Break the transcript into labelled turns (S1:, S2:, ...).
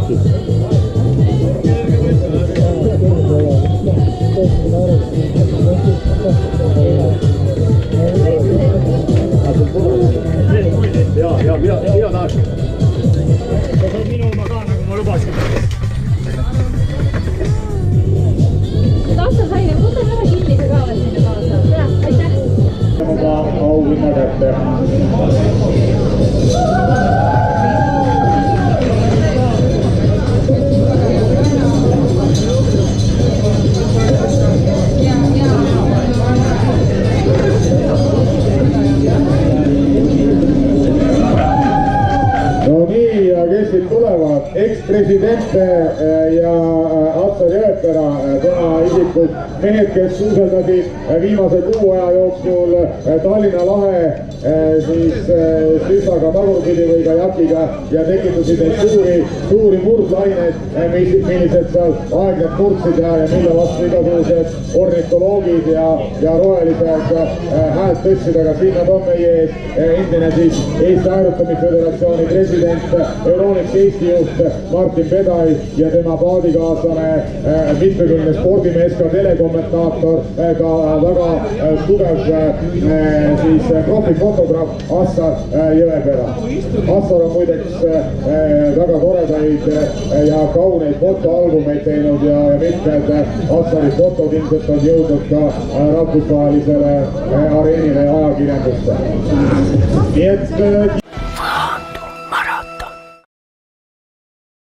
S1: Ja mina tahaks. See on minu oma ka, nagu ma lubasin.
S2: Taustal sai, võtame ühe kildise ka veel sinna kaasa. Tere, aitäh!
S1: Oma auhinna kätte. Kes siit tulevad, ekspresident ja Atsar Jõepera, tema isikud, mehed, kes suuseldasid viimase kuu aja jooksul Tallinna lahe süstaga tagurpidi või ka jakiga ja tekitasid neid suuri murdlaineid, millised seal aeglaselt murdsid ja mille vastu igasugused ornitoloogid ja rohelised häält tõstsid, aga siin nad on meie ees, endine siis Eesti Aerutamisföderatsiooni president, Euronics Eesti juht Martin Pedai ja tema paadikaaslane, mitmekümne spordimees, ka telekommentaator, ka väga tugev siis profifotograaf Assar Jõepera. Assar on muideks väga toredaid ja kauneid fotoalbumeid teinud ja mitmed Assari fotod ilmselt on jõudnud ka rahvusvahelisele areenile ja ajakirjandusse. Nii et